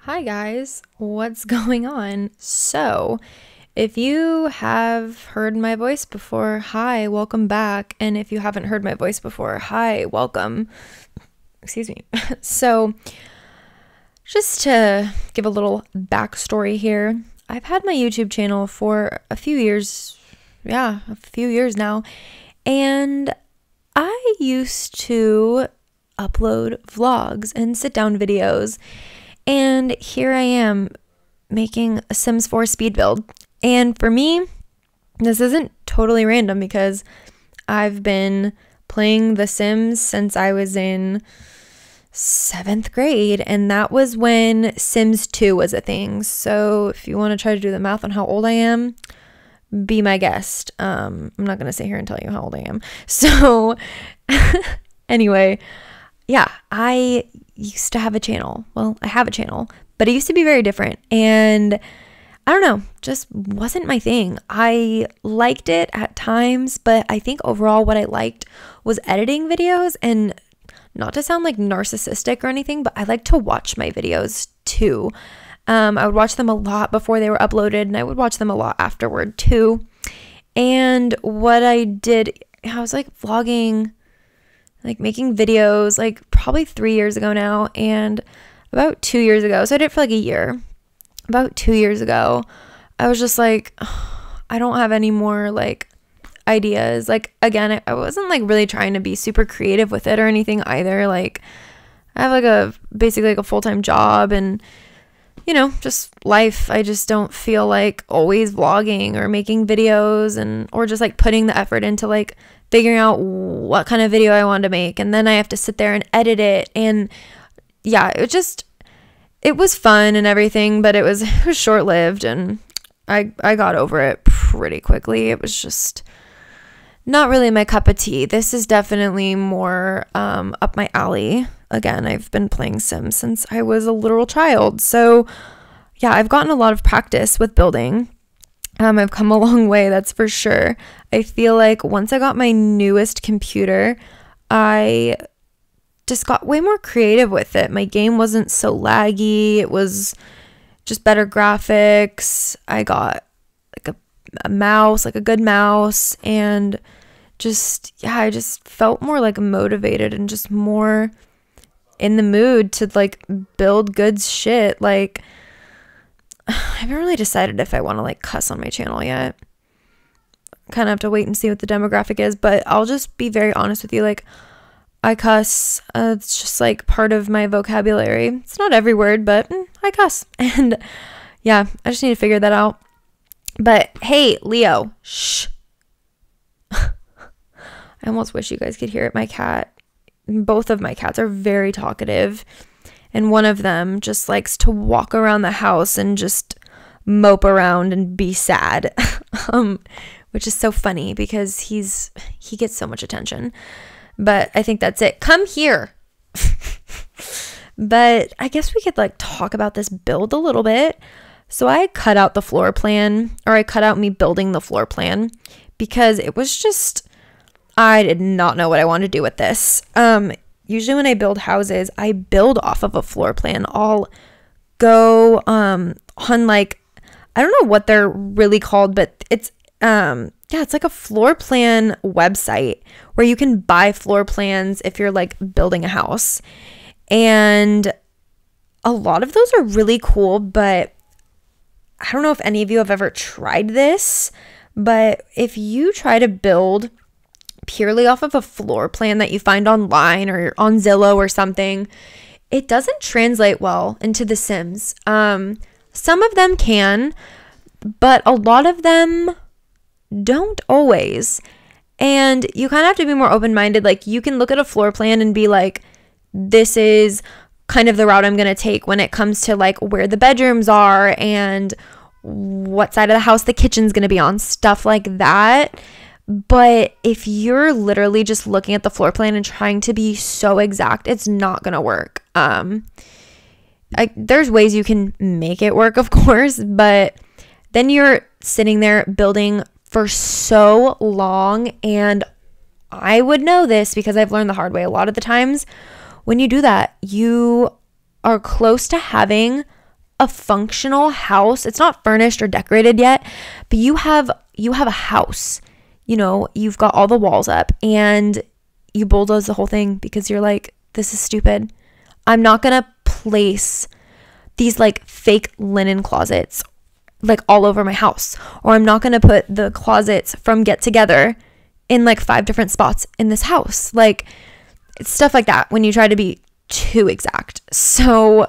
Hi guys, what's going on? So, if you have heard my voice before, hi, welcome back. And if you haven't heard my voice before, hi, welcome. Excuse me. So, just to give a little backstory here, I've had my YouTube channel for a few years. Yeah, a few years now. And I used to upload vlogs and sit down videos. And here I am making a Sims 4 speed build. And for me, this isn't totally random because I've been playing The Sims since I was in 7th grade. And that was when Sims 2 was a thing. So if you want to try to do the math on how old I am, be my guest. I'm not going to sit here and tell you how old I am. So anyway, yeah, I used to have a channel. Well, I have a channel, but it used to be very different. And I don't know, just wasn't my thing. I liked it at times, but I think overall what I liked was editing videos. And not to sound like narcissistic or anything, but I like to watch my videos too. I would watch them a lot before they were uploaded, and I would watch them a lot afterward too. And what I did, I was like vlogging, like making videos, like probably 3 years ago now, and about 2 years ago, so I did it for like a year. About 2 years ago, I was just like, I don't have any more like ideas. Like, again, I wasn't like really trying to be super creative with it or anything either. Like, I have like basically like a full-time job and, you know, just life. I just don't feel like always vlogging or making videos or just like putting the effort into like figuring out what kind of video I wanted to make, and then I have to sit there and edit it. And yeah, it was fun and everything, but it was short-lived, and I got over it pretty quickly. It was just not really my cup of tea. This is definitely more up my alley. Again, I've been playing Sims since I was a literal child, so yeah, I've gotten a lot of practice with building. I've come a long way, that's for sure. I feel like once I got my newest computer, I just got way more creative with it. My game wasn't so laggy. It was just better graphics. I got like a mouse, like a good mouse, and just, yeah, I just felt more like motivated and just more in the mood to like build good shit. Like, I haven't really decided if I want to like cuss on my channel yet. Kind of have to wait and see what the demographic is, but I'll just be very honest with you. Like, I cuss. It's just like part of my vocabulary. It's not every word, but I cuss. And yeah, I just need to figure that out. But hey, Leo, shh. I almost wish you guys could hear it. My cat, both of my cats are very talkative. And one of them just likes to walk around the house and just mope around and be sad, which is so funny because he gets so much attention. But I think that's it. Come here. But I guess we could like talk about this build a little bit. So I cut out the floor plan, or I cut out me building the floor plan, because it was just, I did not know what I wanted to do with this. Usually when I build houses, I build off of a floor plan. I'll go on like, I don't know what they're really called, but it's yeah, it's like a floor plan website where you can buy floor plans if you're like building a house. And a lot of those are really cool, but I don't know if any of you have ever tried this, but if you try to build purely off of a floor plan that you find online or on Zillow or something, it doesn't translate well into The Sims. Some of them can, but a lot of them don't always. And you kind of have to be more open-minded. Like, you can look at a floor plan and be like, this is kind of the route I'm going to take when it comes to like where the bedrooms are and what side of the house the kitchen's going to be on, stuff like that. But if you're literally just looking at the floor plan and trying to be so exact, it's not going to work. There's ways you can make it work, of course, but then you're sitting there building for so long. And I would know this because I've learned the hard way. A lot of the times when you do that, you are close to having a functional house. It's not furnished or decorated yet, but you have a house. You know, you've got all the walls up and you bulldoze the whole thing because you're like, this is stupid. I'm not going to place these like fake linen closets like all over my house, or I'm not going to put the closets from Get Together in like 5 different spots in this house. Like, it's stuff like that when you try to be too exact. So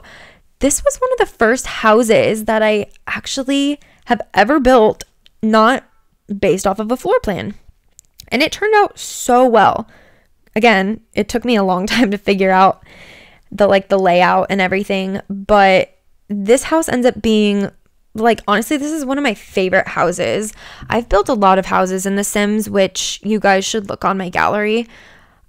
this was one of the first houses that I actually have ever built, not based off of a floor plan. And it turned out so well. Again, it took me a long time to figure out the layout and everything, but this house ends up being like, honestly, this is one of my favorite houses. I've built a lot of houses in The Sims, which you guys should look on my gallery.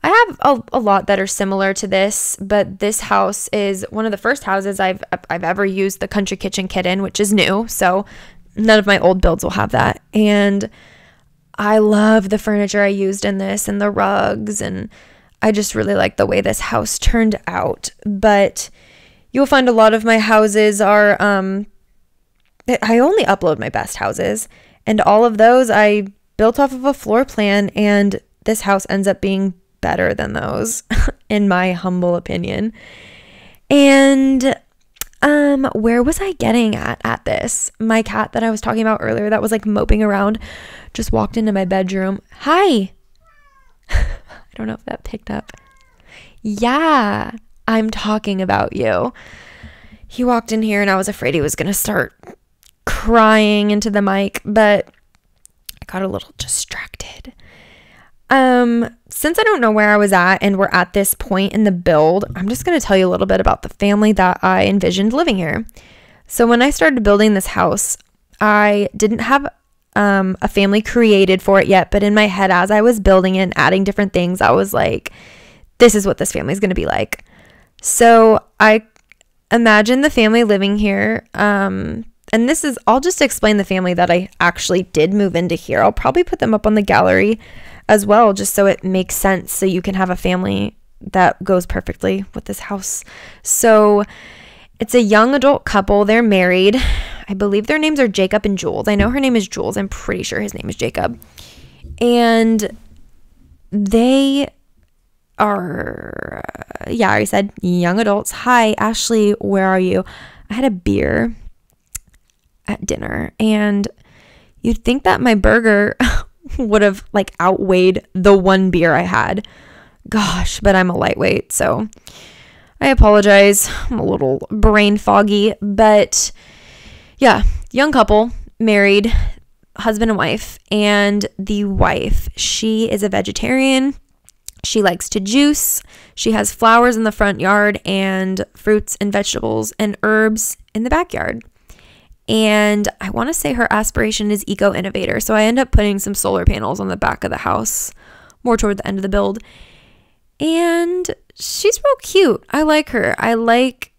I have a lot that are similar to this, but this house is one of the first houses I've ever used the Country Kitchen kit in, which is new. So none of my old builds will have that. And I love the furniture I used in this and the rugs, and I just really like the way this house turned out. But you'll find a lot of my houses are, I only upload my best houses, and all of those I built off of a floor plan, and this house ends up being better than those in my humble opinion. And where was I getting at this? My cat that I was talking about earlier that was like moping around just walked into my bedroom. Hi. I don't know if that picked up. Yeah, I'm talking about you. He walked in here and I was afraid he was going to start crying into the mic, but I got a little distracted. Since I don't know where I was at and we're at this point in the build, I'm just going to tell you a little bit about the family that I envisioned living here. So when I started building this house, I didn't have a family created for it yet, but in my head, as I was building it and adding different things, I was like, this is what this family is going to be like. So I imagine the family living here, and I'll just explain the family that I actually did move into here. I'll probably put them up on the gallery as well, just so it makes sense, so you can have a family that goes perfectly with this house. So it's a young adult couple. They're married. I believe their names are Jacob and Jules. I know her name is Jules. I'm pretty sure his name is Jacob. And they are, yeah, I already said young adults. Hi, Ashley, where are you? I had a beer at dinner, and you'd think that my burger would have like outweighed the one beer I had. Gosh, but I'm a lightweight, so I apologize. I'm a little brain foggy, but yeah, young couple, married, husband and wife, and the wife, she is a vegetarian. She likes to juice. She has flowers in the front yard and fruits and vegetables and herbs in the backyard. And I want to say her aspiration is eco-innovator. So I end up putting some solar panels on the back of the house, more toward the end of the build. And she's real cute. I like her. I like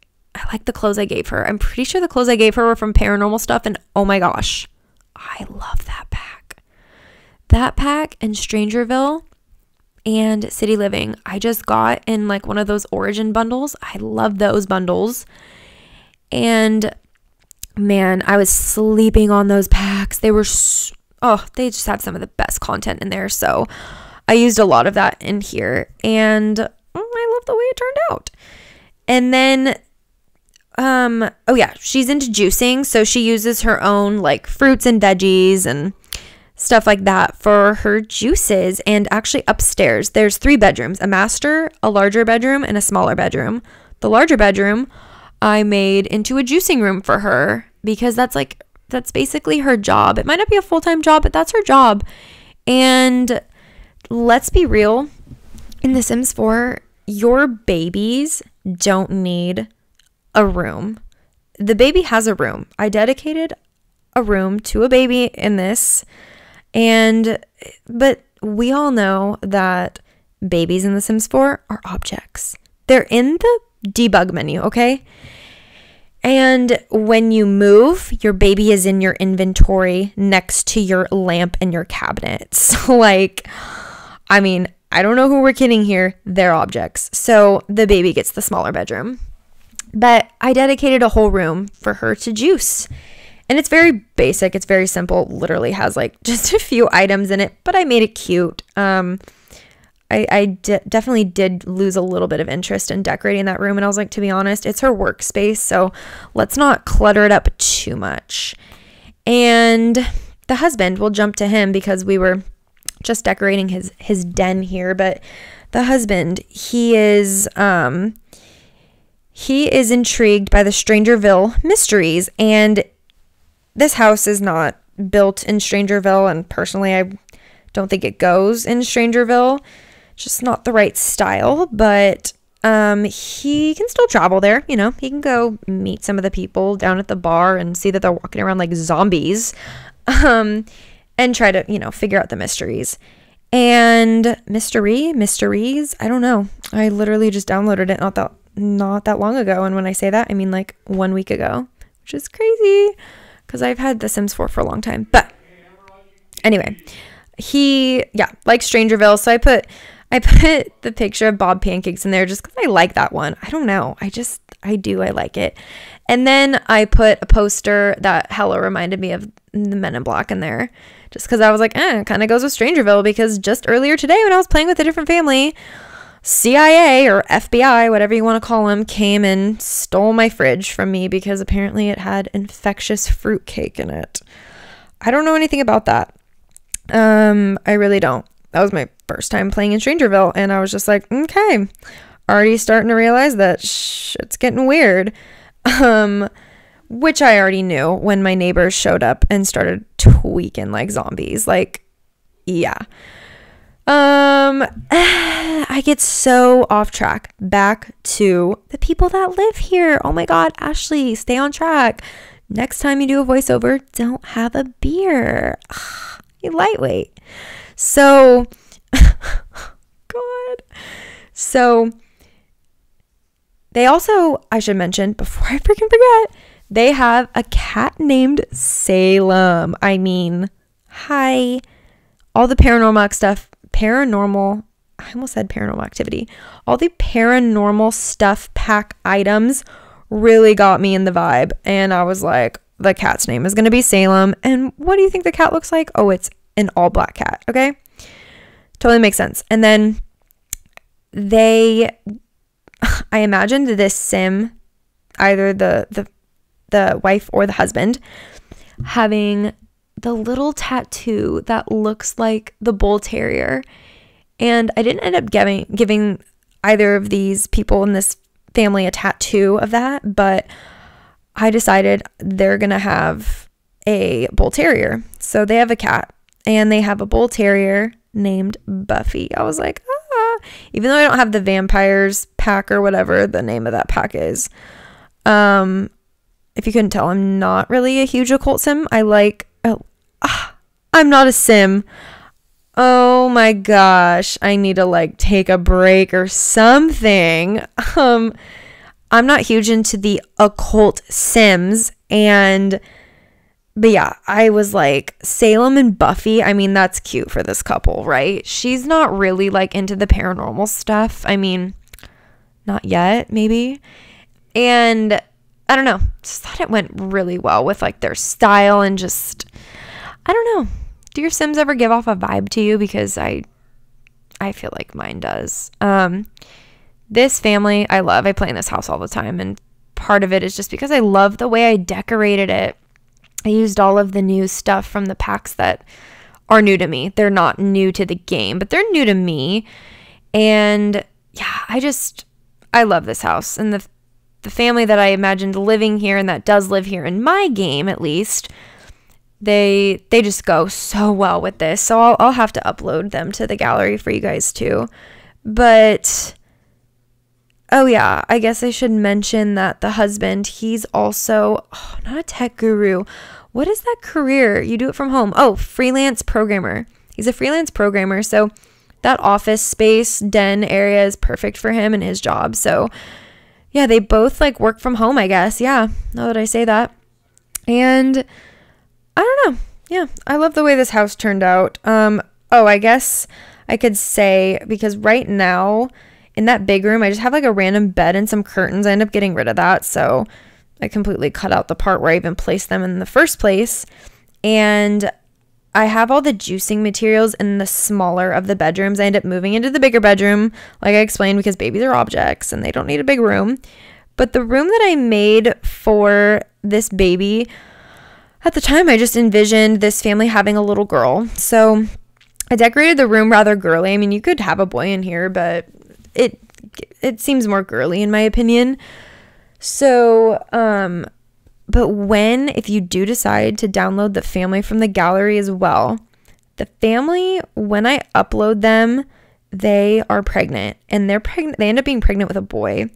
the clothes I gave her. I'm pretty sure the clothes I gave her were from Paranormal Stuff. And oh my gosh, I love that pack. That pack and Strangerville and City Living, I just got in like one of those Origin bundles. I love those bundles. And man, I was sleeping on those packs. They just have some of the best content in there. So I used a lot of that in here, and I love the way it turned out. And then, oh yeah, she's into juicing. So she uses her own like fruits and veggies and stuff like that for her juices. And actually upstairs, there's 3 bedrooms, a master, a larger bedroom, and a smaller bedroom. The larger bedroom I made into a juicing room for her because that's basically her job. It might not be a full-time job, but that's her job. And let's be real, in The Sims 4, your babies don't need a room. The baby has a room. I dedicated a room to a baby in this, but we all know that babies in The Sims 4 are objects. They're in the debug menu, okay? And when you move, your baby is in your inventory next to your lamp and your cabinets. Like, I mean, I don't know who we're kidding here. They're objects. So the baby gets the smaller bedroom. But I dedicated a whole room for her to juice. And it's very basic. It's very simple. Literally has like just a few items in it, but I made it cute. Definitely did lose a little bit of interest in decorating that room. And I was like, to be honest, it's her workspace, so let's not clutter it up too much. And the husband, we'll jump to him because we were just decorating his den here. But the husband, he is intrigued by the Strangerville mysteries. And this house is not built in Strangerville. And personally, I don't think it goes in Strangerville. Just not the right style, but he can still travel there. You know, he can go meet some of the people down at the bar and see that they're walking around like zombies, and try to, you know, figure out the mysteries. And mysteries, I don't know. I literally just downloaded it not that long ago. And when I say that, I mean like 1 week ago, which is crazy because I've had The Sims 4 for a long time. But anyway, he likes Strangerville. So I put the picture of Bob Pancakes in there just because I like that one. I don't know. I like it. And then I put a poster that hella reminded me of the Men in Black in there just because I was like, it kind of goes with Strangerville because just earlier today when I was playing with a different family, CIA or FBI, whatever you want to call them, came and stole my fridge from me because apparently it had infectious fruitcake in it. I don't know anything about that. I really don't. That was my first time playing in Strangerville, and I was just like, okay, already starting to realize that shit's getting weird. Which I already knew when my neighbors showed up and started tweaking like zombies. Like, yeah. I get so off track. Back to the people that live here. Oh my God, Ashley, stay on track. Next time you do a voiceover, don't have a beer. You lightweight. So, God. So, they also, I should mention, before I freaking forget, they have a cat named Salem. I mean, hi. All the paranormal, I almost said paranormal activity. All the paranormal stuff pack items really got me in the vibe. And I was like, the cat's name is going to be Salem. And what do you think the cat looks like? Oh, it's an all black cat. Okay. Totally makes sense. And then I imagined this sim, either the wife or the husband, having the little tattoo that looks like the bull terrier. And I didn't end up giving either of these people in this family a tattoo of that, but I decided they're going to have a bull terrier. So they have a cat and they have a bull terrier named Buffy. I was like, even though I don't have the vampires pack or whatever the name of that pack is. If you couldn't tell, I'm not really a huge occult sim. I'm not a sim. Oh my gosh. I need to like take a break or something. I'm not huge into the occult sims, but yeah, I was like, Salem and Buffy, I mean, that's cute for this couple, right? She's not really like into the paranormal stuff. I mean, not yet, maybe. And I don't know, just thought it went really well with like their style and just, I don't know. Do your Sims ever give off a vibe to you? Because I feel like mine does. This family I love. I play in this house all the time, and part of it is just because I love the way I decorated it. I used all of the new stuff from the packs that are new to me. They're not new to the game, but they're new to me. And yeah, I love this house. And the family that I imagined living here and that does live here in my game, at least, they just go so well with this. So I'll have to upload them to the gallery for you guys too. But oh yeah, I guess I should mention that the husband, he's also not a tech guru. What is that career? You do it from home. Oh, freelance programmer. He's a freelance programmer. So that office space den area is perfect for him and his job. So yeah, they both like work from home, I guess. Yeah, now that I say that. And I don't know. Yeah, I love the way this house turned out. I guess I could say, because right now in that big room, I just have like a random bed and some curtains. I end up getting rid of that. So I completely cut out the part where I even placed them in the first place. And I have all the juicing materials in the smaller of the bedrooms. I end up moving into the bigger bedroom, like I explained, because babies are objects and they don't need a big room. But the room that I made for this baby, at the time, I just envisioned this family having a little girl. So I decorated the room rather girly. I mean, you could have a boy in here, but it seems more girly in my opinion. So, but if you do decide to download the family from the gallery as well, the family, when I upload them, they are pregnant, and they end up being pregnant with a boy.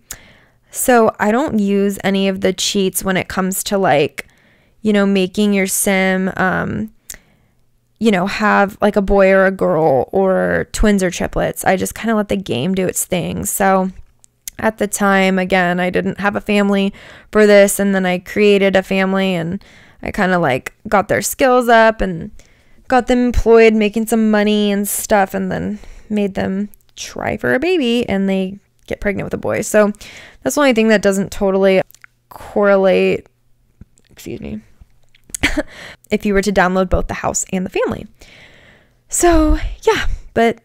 So I don't use any of the cheats when it comes to like, making your sim, have like a boy or a girl or twins or triplets. I just kind of let the game do its thing. So at the time, again, I didn't have a family for this, and then I created a family, and I kind of like got their skills up and got them employed, making some money and stuff, and then made them try for a baby, and they get pregnant with a boy. So that's the only thing that doesn't totally correlate, if you were to download both the house and the family. So yeah, but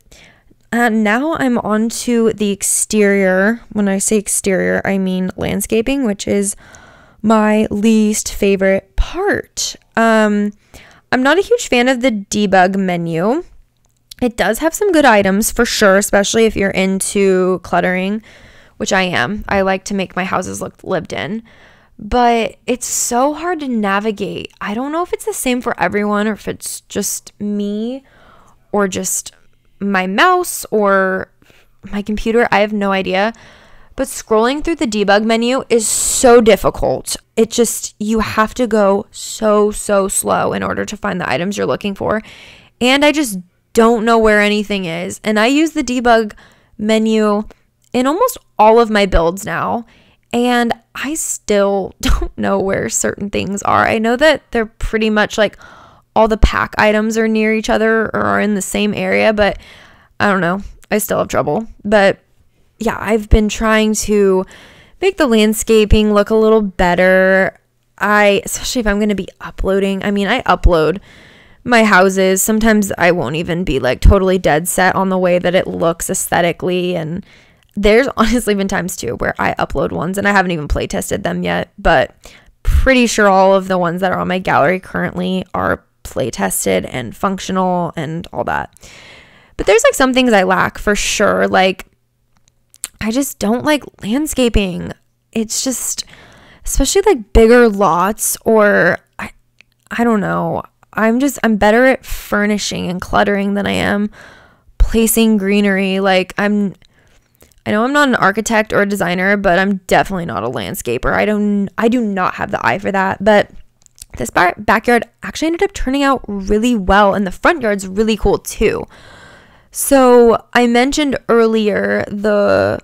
now I'm on to the exterior. When I say exterior, I mean landscaping, which is my least favorite part. I'm not a huge fan of the debug menu. It does have some good items for sure, especially if you're into cluttering, which I am. I like to make my houses look lived in, but it's so hard to navigate. I don't know if it's the same for everyone or if it's just me or just my mouse or my computer. I have no idea. But scrolling through the debug menu is so difficult. You have to go so slow in order to find the items you're looking for. And I just don't know where anything is. And I use the debug menu in almost all of my builds now, and I still don't know where certain things are. I know that they're pretty much like all the pack items are near each other or are in the same area, but I don't know. I still have trouble. But yeah, I've been trying to make the landscaping look a little better. Especially if I'm going to be uploading. I mean, I upload my houses. Sometimes I won't even be like totally dead set on the way that it looks aesthetically. And there's honestly been times too where I upload ones and I haven't even play tested them yet, but pretty sure all of the ones that are on my gallery currently are play tested and functional and all that. But there's like some things I lack for sure. Like I just don't like landscaping. It's just, especially like bigger lots, or I don't know. I'm better at furnishing and cluttering than I am placing greenery. Like I know I'm not an architect or a designer, but I'm definitely not a landscaper. I do not have the eye for that. But this backyard actually ended up turning out really well, and the front yard's really cool too. So I mentioned earlier the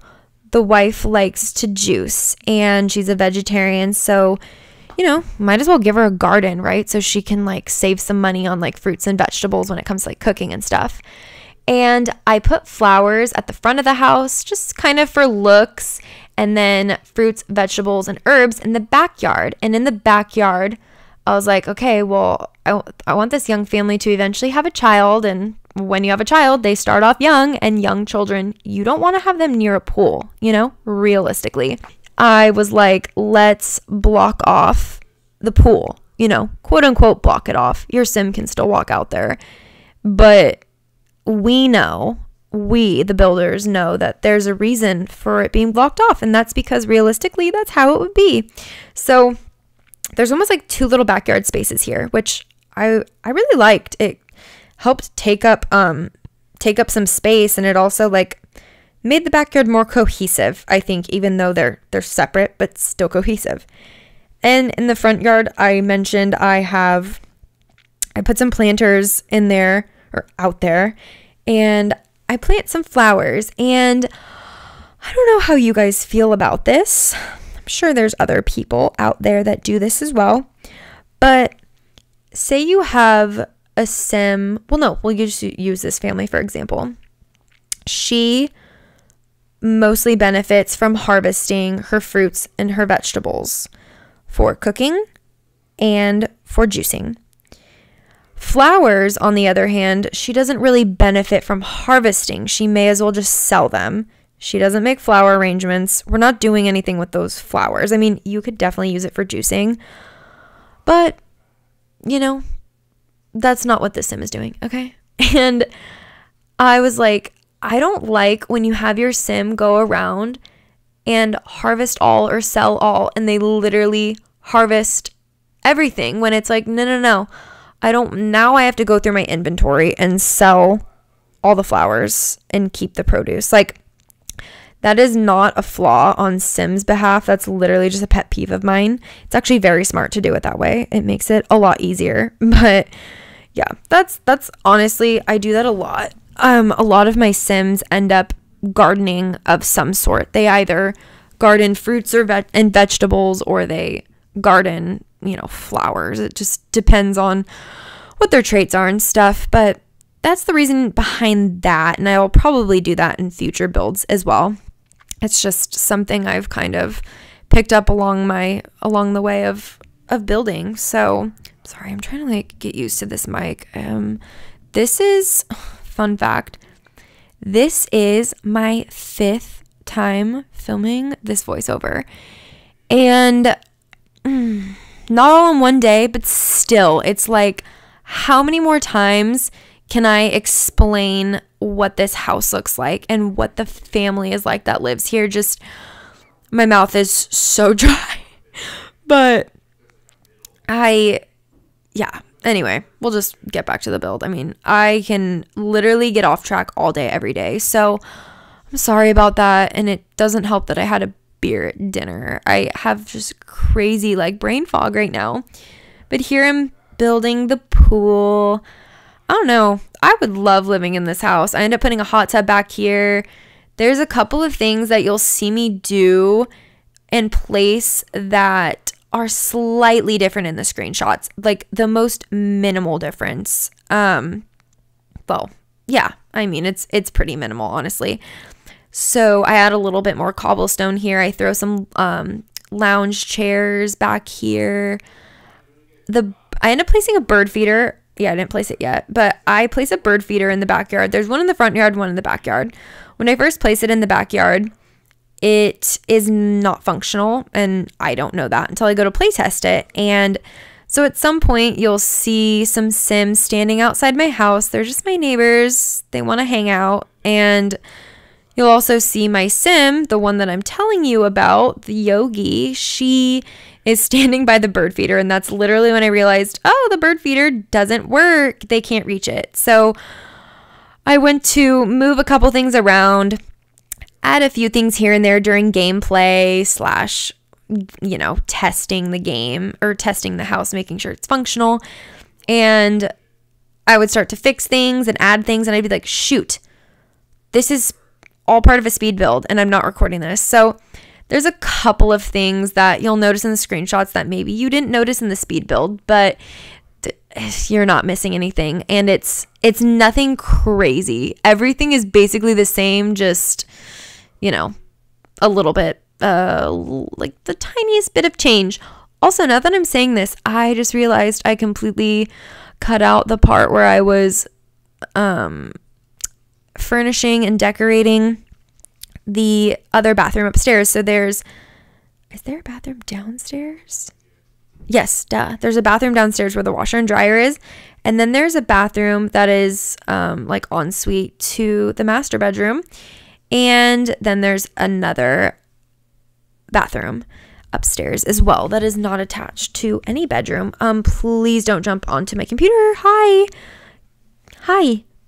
wife likes to juice, and she's a vegetarian, so might as well give her a garden, right? So she can like save some money on like fruits and vegetables when it comes to like cooking and stuff. And I put flowers at the front of the house, just kind of for looks, and then fruits, vegetables, and herbs in the backyard. And in the backyard, I was like, okay, well, I want this young family to eventually have a child. And when you have a child, they start off young, and young children, you don't want to have them near a pool, realistically. I was like, let's block off the pool, quote unquote, block it off. Your sim can still walk out there. But the builders know that there's a reason for it being blocked off. And that's because realistically, that's how it would be. So there's almost like two little backyard spaces here, which I really liked. It helped take up some space, and it also like made the backyard more cohesive, I think, even though they're separate, but still cohesive. And in the front yard, I mentioned I put some planters in there or out there, and I plant some flowers. And I don't know how you guys feel about this. I'm sure there's other people out there that do this as well. But say you have a sim, we'll just use this family for example. She mostly benefits from harvesting her fruits and her vegetables for cooking and for juicing. Flowers, on the other hand, she doesn't really benefit from harvesting. She may as well just sell them. She doesn't make flower arrangements. We're not doing anything with those flowers. I mean, you could definitely use it for juicing, but, you know, that's not what this sim is doing, okay? And I was like, I don't like when you have your sim go around and harvest all or sell all, and they literally harvest everything when it's like, no. Now I have to go through my inventory and sell all the flowers and keep the produce. Like, that is not a flaw on Sim's behalf. That's literally just a pet peeve of mine. It's actually very smart to do it that way. It makes it a lot easier. But yeah, that's honestly, I do that a lot. A lot of my Sims end up gardening of some sort. They either garden fruits or and vegetables, or they garden, flowers. It just depends on what their traits are and stuff. But that's the reason behind that. And I will probably do that in future builds as well. It's just something I've kind of picked up along the way of building. So sorry, I'm trying to get used to this mic. This is, fun fact, this is my 5th time filming this voiceover. And not all in one day, but still, it's like, how many more times can I explain what this house looks like and what the family is like that lives here? Just, my mouth is so dry. But anyway, we'll just get back to the build. I mean, I can literally get off track all day, every day. So I'm sorry about that. And it doesn't help that I had a beer at dinner. I have just crazy brain fog right now. But here I'm building the pool. I don't know. I would love living in this house. I end up putting a hot tub back here. There's a couple of things that you'll see me do and place that are slightly different in the screenshots. Like the most minimal difference. Well, yeah. I mean, it's pretty minimal, honestly. So I add a little bit more cobblestone here. I throw some lounge chairs back here. I end up placing a bird feeder. Yeah, I didn't place it yet, but I place a bird feeder in the backyard. There's one in the front yard, one in the backyard. When I first place it in the backyard, it is not functional, and I don't know that until I go to play test it. And so at some point, you'll see some Sims standing outside my house. They're just my neighbors. They want to hang out. And you'll also see my Sim, the one that I'm telling you about, the Yogi. She is standing by the bird feeder, and that's literally when I realized, oh, the bird feeder doesn't work. They can't reach it. So I went to move a couple things around, add a few things here and there during gameplay / testing the game or testing the house, making sure it's functional. And I would start to fix things and add things, and I'd be like, shoot, this is all part of a speed build and I'm not recording this. So there's a couple of things that you'll notice in the screenshots that maybe you didn't notice in the speed build, but you're not missing anything. And it's nothing crazy. Everything is basically the same, just, a little bit, like the tiniest bit of change. Also, now that I'm saying this, I just realized I completely cut out the part where I was furnishing and decorating the other bathroom upstairs. So is there a bathroom downstairs? Yes, duh. There's a bathroom downstairs where the washer and dryer is. And then there's a bathroom that is ensuite to the master bedroom. And then there's another bathroom upstairs as well that is not attached to any bedroom. Please don't jump onto my computer. Hi.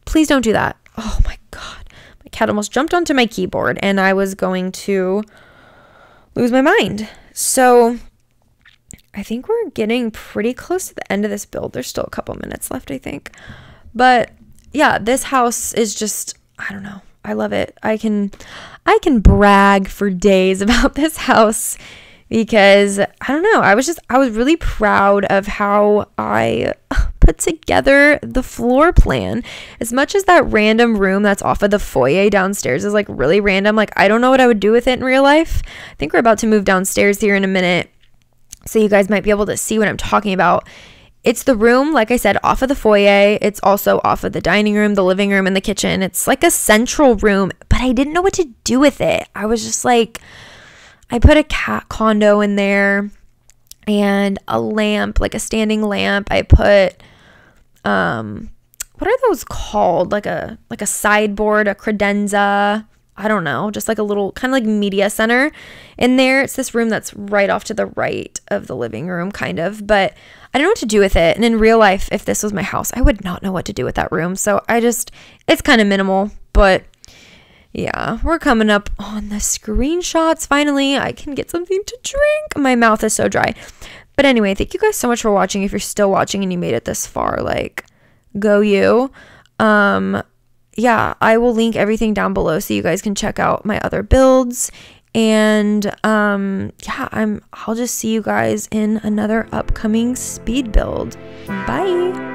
Please don't do that. Oh my God. My cat almost jumped onto my keyboard and I was going to lose my mind. So I think we're getting pretty close to the end of this build. There's still a couple minutes left, I think. But yeah, this house is just, I don't know. I love it. I can brag for days about this house because I don't know. I was really proud of how I put put together the floor plan. As much as that random room that's off of the foyer downstairs is like really random, like I don't know what I would do with it in real life. I think we're about to move downstairs here in a minute, so you guys might be able to see what I'm talking about. It's the room, like I said, off of the foyer. It's also off of the dining room, the living room, and the kitchen. It's like a central room, but I didn't know what to do with it. I was just like, I put a cat condo in there and a lamp, like a standing lamp. I put, what are those called? Like a sideboard, a credenza. I don't know, just like a little kind of like media center in there. It's this room that's right off to the right of the living room, kind of, but I don't know what to do with it. And in real life, if this was my house, I would not know what to do with that room. So it's kind of minimal, but yeah, we're coming up on the screenshots. Finally, I can get something to drink. My mouth is so dry. But anyway, thank you guys so much for watching. If you're still watching and you made it this far, like, go you. Yeah, I will link everything down below so you guys can check out my other builds. And yeah, I'll just see you guys in another upcoming speed build. Bye.